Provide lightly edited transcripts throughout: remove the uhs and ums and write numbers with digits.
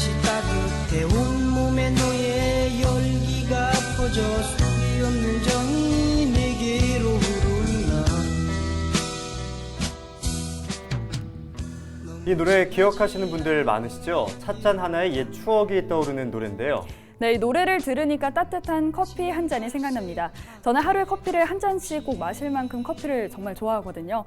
한시 따뜻해 온몸에 너의 열기가 퍼져 속이 없는 정이 내게로 흐른다. 이 노래 기억하시는 분들 많으시죠? 찻잔 하나에 옛 추억이 떠오르는 노래인데요. 네, 이 노래를 들으니까 따뜻한 커피 한 잔이 생각납니다. 저는 하루에 커피를 한 잔씩 꼭 마실 만큼 커피를 정말 좋아하거든요.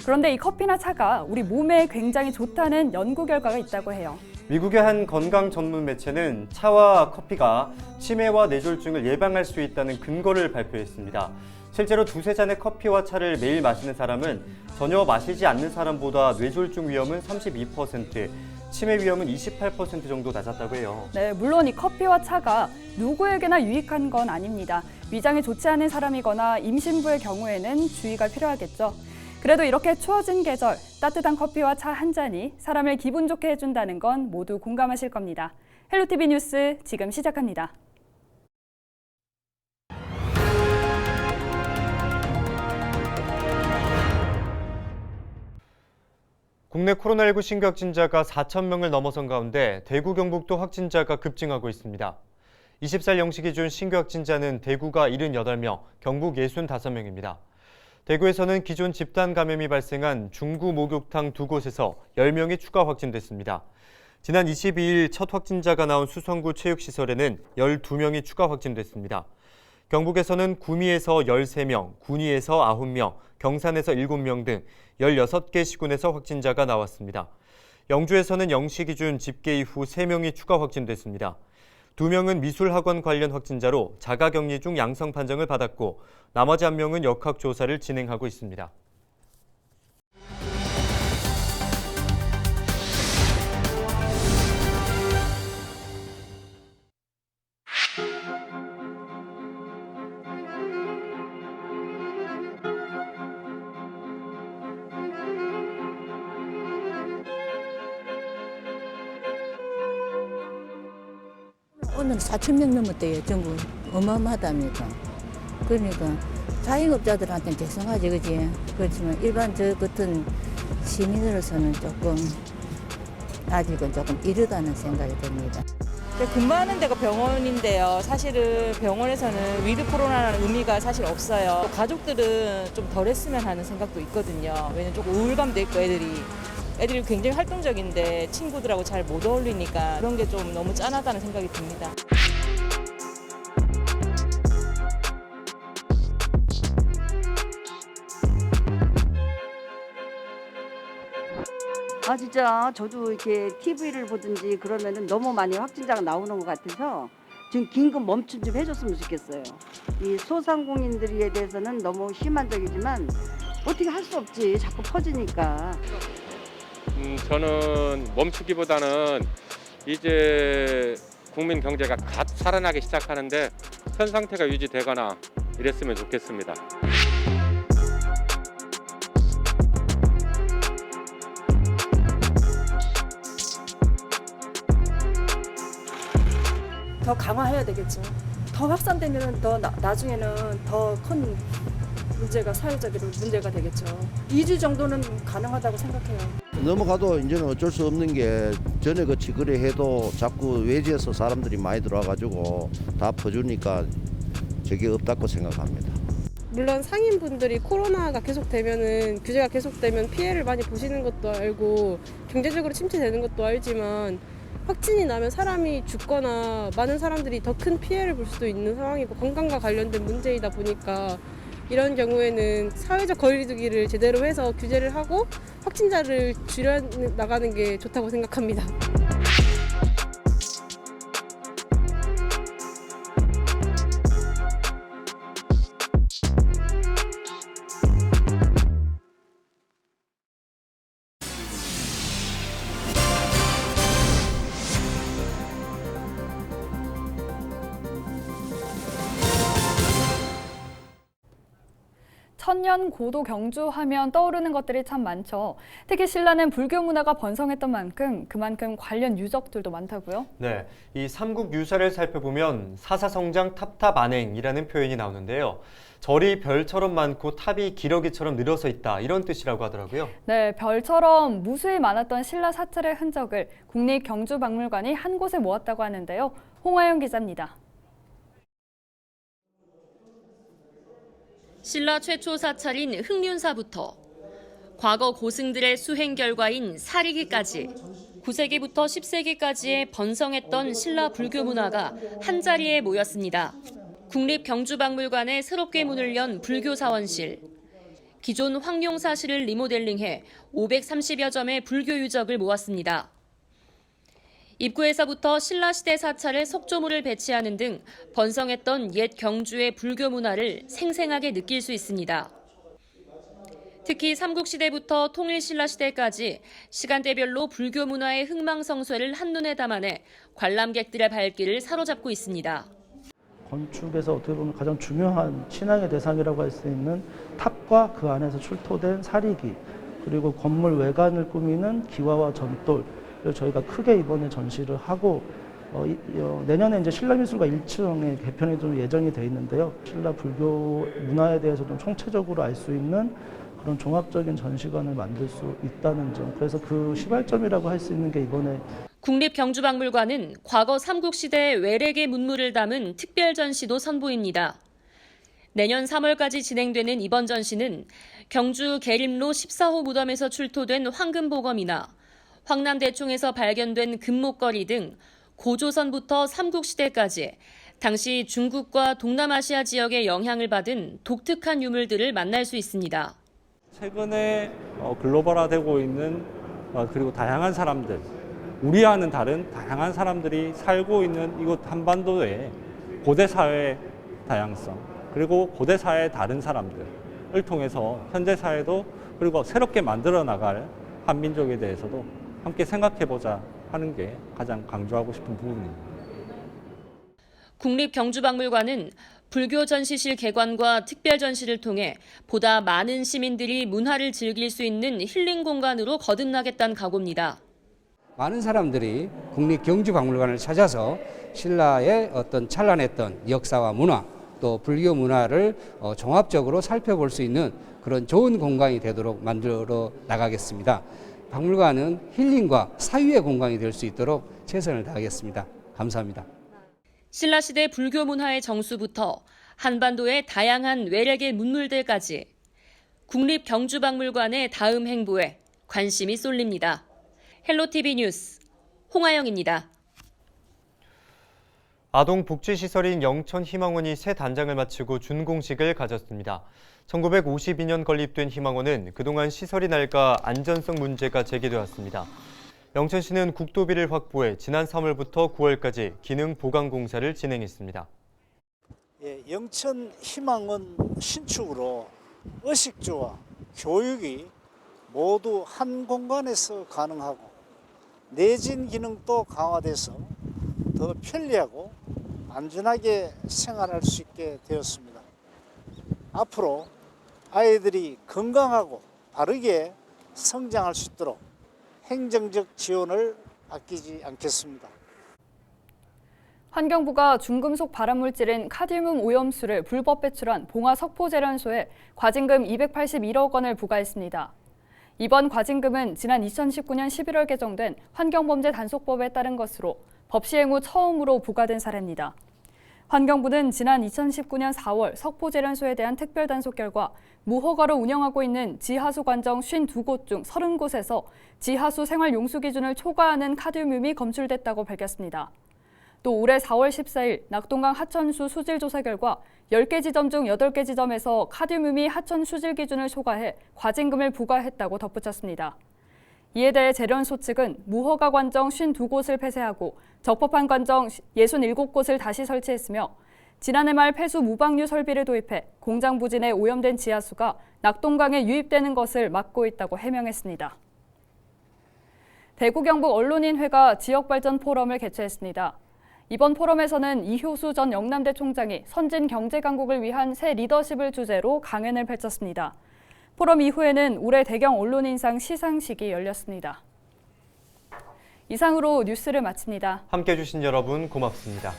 그런데 이 커피나 차가 우리 몸에 굉장히 좋다는 연구 결과가 있다고 해요. 미국의 한 건강 전문 매체는 차와 커피가 치매와 뇌졸중을 예방할 수 있다는 근거를 발표했습니다. 실제로 두세 잔의 커피와 차를 매일 마시는 사람은 전혀 마시지 않는 사람보다 뇌졸중 위험은 32%, 치매 위험은 28% 정도 낮았다고 해요. 네, 물론 이 커피와 차가 누구에게나 유익한 건 아닙니다. 위장에 좋지 않은 사람이거나 임신부의 경우에는 주의가 필요하겠죠. 그래도 이렇게 추워진 계절, 따뜻한 커피와 차 한 잔이 사람을 기분 좋게 해준다는 건 모두 공감하실 겁니다. 헬로티비 뉴스 지금 시작합니다. 국내 코로나19 신규 확진자가 4,000명을 넘어선 가운데 대구, 경북도 확진자가 급증하고 있습니다. 24일 0시 기준 신규 확진자는 대구가 78명, 경북 65명입니다. 대구에서는 기존 집단 감염이 발생한 중구 목욕탕 두 곳에서 10명이 추가 확진됐습니다. 지난 22일 첫 확진자가 나온 수성구 체육시설에는 12명이 추가 확진됐습니다. 경북에서는 구미에서 13명, 군위에서 9명, 경산에서 7명 등 16개 시군에서 확진자가 나왔습니다. 영주에서는 0시 기준 집계 이후 3명이 추가 확진됐습니다. 2명은 미술학원 관련 확진자로 자가격리 중 양성 판정을 받았고 나머지 1명은 역학조사를 진행하고 있습니다. 오늘 4,000명 넘었대요, 전부. 어마어마하답니다. 그러니까 자영업자들한테는 죄송하지, 그지? 그렇지만 일반 저 같은 시민으로서는 조금 아직은 조금 이르다는 생각이 듭니다. 근무하는 데가 병원인데요. 사실은 병원에서는 위드 코로나라는 의미가 사실 없어요. 가족들은 좀 덜 했으면 하는 생각도 있거든요. 왜냐면 조금 우울감도 있고 애들이 굉장히 활동적인데 친구들하고 잘 못 어울리니까 그런 게 좀 너무 짠하다는 생각이 듭니다. 진짜 저도 이렇게 TV를 보든지 그러면은 너무 많이 확진자가 나오는 것 같아서 지금 긴급 멈춤 좀 해줬으면 좋겠어요. 이 소상공인들에 대해서는 너무 심한적이지만 어떻게 할 수 없지. 자꾸 퍼지니까. 저는 멈추기보다는 이제 국민 경제가 갓 살아나기 시작하는데 현 상태가 유지되거나 이랬으면 좋겠습니다. 더 강화해야 되겠죠. 더 확산되면 더 나중에는 더 큰 문제가 사회적으로 문제가 되겠죠. 2주 정도는 가능하다고 생각해요. 넘어가도 이제는 어쩔 수 없는 게 전에 그치 그래 해도 자꾸 외지에서 사람들이 많이 들어와가지고 다 퍼주니까 저게 없다고 생각합니다. 물론 상인분들이 코로나가 계속되면은 규제가 계속되면 피해를 많이 보시는 것도 알고 경제적으로 침체되는 것도 알지만 확진이 나면 사람이 죽거나 많은 사람들이 더 큰 피해를 볼 수도 있는 상황이고 건강과 관련된 문제이다 보니까 이런 경우에는 사회적 거리두기를 제대로 해서 규제를 하고 확진자를 줄여나가는 게 좋다고 생각합니다. 천년 고도 경주하면 떠오르는 것들이 참 많죠. 특히 신라는 불교 문화가 번성했던 만큼 그만큼 관련 유적들도 많다고요? 네, 이 삼국 유사를 살펴보면 사사성장 탑탑안행이라는 표현이 나오는데요. 절이 별처럼 많고 탑이 기러기처럼 늘어서 있다, 이런 뜻이라고 하더라고요. 네, 별처럼 무수히 많았던 신라 사찰의 흔적을 국립경주박물관이 한 곳에 모았다고 하는데요. 홍하영 기자입니다. 신라 최초 사찰인 흑륜사부터 과거 고승들의 수행 결과인 사리기까지 9세기부터 10세기까지의 번성했던 신라 불교 문화가 한자리에 모였습니다. 국립경주박물관에 새롭게 문을 연 불교사원실, 기존 황룡사실을 리모델링해 530여 점의 불교 유적을 모았습니다. 입구에서부터 신라시대 사찰의 석조물을 배치하는 등 번성했던 옛 경주의 불교 문화를 생생하게 느낄 수 있습니다. 특히 삼국시대부터 통일신라시대까지 시간대별로 불교 문화의 흥망성쇠를 한눈에 담아내 관람객들의 발길을 사로잡고 있습니다. 건축에서 어떻게 보면 가장 중요한 신앙의 대상이라고 할 수 있는 탑과 그 안에서 출토된 사리기, 그리고 건물 외관을 꾸미는 기와와 전돌, 저희가 크게 이번에 전시를 하고 내년에 이제 신라미술가 1층에 개편이 좀 예정이 돼 있는데요. 신라 불교 문화에 대해서 좀 총체적으로 알 수 있는 그런 종합적인 전시관을 만들 수 있다는 점, 그래서 그 시발점이라고 할 수 있는 게 이번에 국립경주박물관은 과거 삼국시대의 외rek의 문물을 담은 특별 전시도 선보입니다. 내년 3월까지 진행되는 이번 전시는 경주 계림로 14호 무덤에서 출토된 황금보검이나 황남대총에서 발견된 금목걸이 등 고조선부터 삼국시대까지 당시 중국과 동남아시아 지역의 영향을 받은 독특한 유물들을 만날 수 있습니다. 최근에 글로벌화되고 있는 그리고 다양한 사람들, 우리와는 다른 다양한 사람들이 살고 있는 이곳 한반도의 고대 사회의 다양성, 그리고 고대 사회의 다른 사람들을 통해서 현재 사회도 그리고 새롭게 만들어 나갈 한민족에 대해서도 함께 생각해보자 하는 게 가장 강조하고 싶은 부분입니다. 국립경주박물관은 불교 전시실 개관과 특별 전시를 통해 보다 많은 시민들이 문화를 즐길 수 있는 힐링 공간으로 거듭나겠다는 각오입니다. 많은 사람들이 국립경주박물관을 찾아서 신라의 어떤 찬란했던 역사와 문화, 또 불교 문화를 종합적으로 살펴볼 수 있는 그런 좋은 공간이 되도록 만들어 나가겠습니다. 박물관은 힐링과 사유의 공간이 될 수 있도록 최선을 다하겠습니다. 감사합니다. 신라시대 불교 문화의 정수부터 한반도의 다양한 외rek의 문물들까지 국립경주박물관의 다음 행보에 관심이 쏠립니다. 헬로티비 뉴스 홍하영입니다. 아동복지시설인 영천희망원이 새 단장을 마치고 준공식을 가졌습니다. 1952년 건립된 희망원은 그동안 시설이 낡아 안전성 문제가 제기되었습니다. 영천시는 국도비를 확보해 지난 3월부터 9월까지 기능 보강 공사를 진행했습니다. 영천희망원 신축으로 의식주와 교육이 모두 한 공간에서 가능하고 내진 기능도 강화돼서 더 편리하고 안전하게 생활할 수 있게 되었습니다. 앞으로 아이들이 건강하고 바르게 성장할 수 있도록 행정적 지원을 아끼지 않겠습니다. 환경부가 중금속 발암물질인 카드뮴 오염수를 불법 배출한 봉화 석포제련소에 과징금 281억 원을 부과했습니다. 이번 과징금은 지난 2019년 11월 개정된 환경범죄단속법에 따른 것으로 법 시행 후 처음으로 부과된 사례입니다. 환경부는 지난 2019년 4월 석포제련소에 대한 특별단속 결과 무허가로 운영하고 있는 지하수 관정 52곳 중 30곳에서 지하수 생활용수 기준을 초과하는 카드뮴이 검출됐다고 밝혔습니다. 또 올해 4월 14일 낙동강 하천수 수질 조사 결과 10개 지점 중 8개 지점에서 카드뮴이 하천 수질 기준을 초과해 과징금을 부과했다고 덧붙였습니다. 이에 대해 제련소 측은 무허가 관정 52곳을 폐쇄하고 적법한 관정 67곳을 다시 설치했으며 지난해 말 폐수 무방류 설비를 도입해 공장 부진에 오염된 지하수가 낙동강에 유입되는 것을 막고 있다고 해명했습니다. 대구 경북 언론인회가 지역발전 포럼을 개최했습니다. 이번 포럼에서는 이효수 전 영남대 총장이 선진 경제 강국을 위한 새 리더십을 주제로 강연을 펼쳤습니다. 포럼 이후에는 올해 대경 언론인상 시상식이 열렸습니다. 이상으로 뉴스를 마칩니다. 함께해 주신 여러분 고맙습니다.